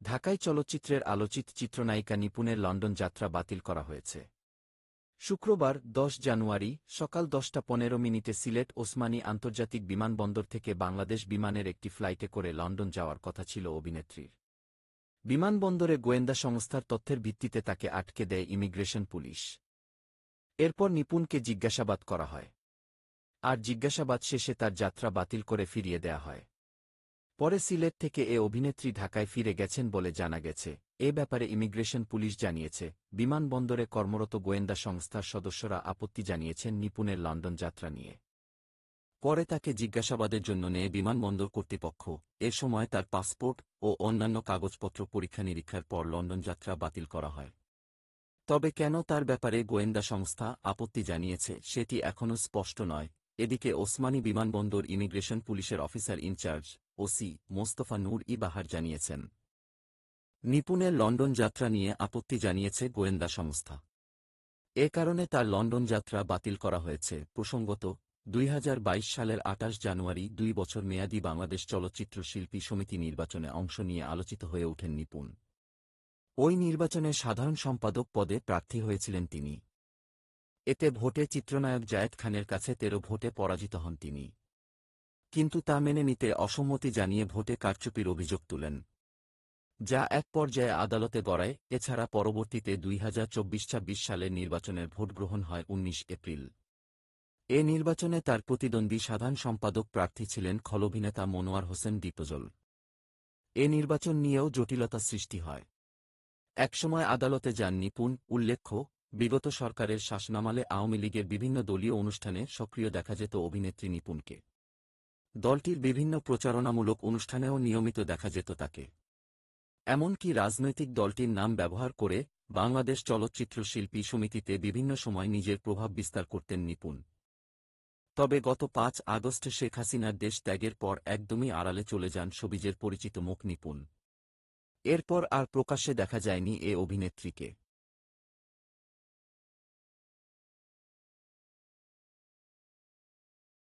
ঢাকায় চলচ্চিত্রের আলোচিত চিত্রনায়িকা নিপুণের লন্ডন যাত্রা বাতিল করা হয়েছে। শুক্রবার ১০ জানুয়ারি সকাল ১০টা ১৫ সিলেট ওসমানী আন্তর্জাতিক বিমানবন্দর থেকে বাংলাদেশ বিমানের একটি ফ্লাইটে করে লন্ডন যাওয়ার কথা ছিল অভিনেত্রীর। বিমানবন্দরে গোয়েন্দা সংস্থার তথ্যের ভিত্তিতে তাকে আটকে দেয় ইমিগ্রেশন পুলিশ। এরপর নিপুণকে জিজ্ঞাসাবাদ করা হয়। আর জিজ্ঞাসাবাদ শেষে তার যাত্রা বাতিল করে ফিরিয়ে দেয়া হয়। পরে সিলেট থেকে এ অভিনেত্রী ঢাকায় ফিরে গেছেন বলে জানা গেছে। এ ব্যাপারে ইমিগ্রেশন পুলিশ জানিয়েছে। বিমানবন্দরে কর্মরত গোয়েন্দা সংস্থার সদস্যরা আপত্তি জানিয়েছেন নিপুণের লন্ডন যাত্রা নিয়ে। পরে তাকে জিজ্ঞাসাবাদের জন্য নেয় বিমানবন্দর কর্তৃপক্ষ। এ সময় তার পাসপোর্ট ও অন্যান্য কাগজপত্র পরীক্ষা নিরীক্ষার পর লন্ডন যাত্রা বাতিল করা হয়। তবে কেন তার ব্যাপারে গোয়েন্দা সংস্থা আপত্তি জানিয়েছে সেটি এখনও স্পষ্ট নয়। এদিকে ওসমানী বিমানবন্দর ইমিগ্রেশন পুলিশের অফিসার ইনচার্জ ওসি মোস্তফা নূর-ই-বাহার জানিয়েছেন, নিপুণের লন্ডন যাত্রা নিয়ে আপত্তি জানিয়েছে গোয়েন্দা সংস্থা। এ কারণে তার লন্ডন যাত্রা বাতিল করা হয়েছে। প্রসঙ্গত, ২০২২ সালের ২৮ জানুয়ারি ২ বছর মেয়াদী বাংলাদেশ চলচ্চিত্র শিল্পী সমিতি নির্বাচনে অংশ নিয়ে আলোচিত হয়ে ওঠেন নিপুণ। ওই নির্বাচনে সাধারণ সম্পাদক পদে প্রার্থী হয়েছিলেন তিনি। এতে ভোটে চিত্রনায়ক জায়েদ খানের কাছে ১৩ ভোটে পরাজিত হন তিনি। কিন্তু তা মেনে নিতে অসম্মতি জানিয়ে ভোটে কারচুপির অভিযোগ তুলেন, যা এক পর্যায়ে আদালতে গড়ায়। এছাড়া পরবর্তীতে ২০২৪-২৬ সালের নির্বাচনের ভোট গ্রহণ হয় ১৯ এপ্রিল। এ নির্বাচনে তার প্রতিদ্বন্দ্বী সাধারণ সম্পাদক প্রার্থী ছিলেন খল-অভিনেতা মনোয়ার হোসেন ডিপজল। এ নির্বাচন নিয়েও জটিলতা সৃষ্টি হয়। একসময় আদালতে যান নিপুণ। উল্লেখ্য, বিগত সরকারের শাসনামলে আওয়ামী লীগের বিভিন্ন দলীয় অনুষ্ঠানে সক্রিয় দেখা যেত অভিনেত্রী নিপুণকে। দলটির বিভিন্ন প্রচারণামূলক অনুষ্ঠানেও নিয়মিত দেখা যেত তাকে। এমনকি রাজনৈতিক দলটির নাম ব্যবহার করে বাংলাদেশ চলচ্চিত্র শিল্পী সমিতিতে বিভিন্ন সময় নিজের প্রভাব বিস্তার করতেন নিপুণ। তবে গত ৫ আগস্ট শেখ হাসিনার দেশ ত্যাগের পর একদমই আড়ালে চলে যান শোবিজের পরিচিত মুখ নিপুণ। এরপর আর প্রকাশ্যে দেখা যায়নি এ অভিনেত্রীকে।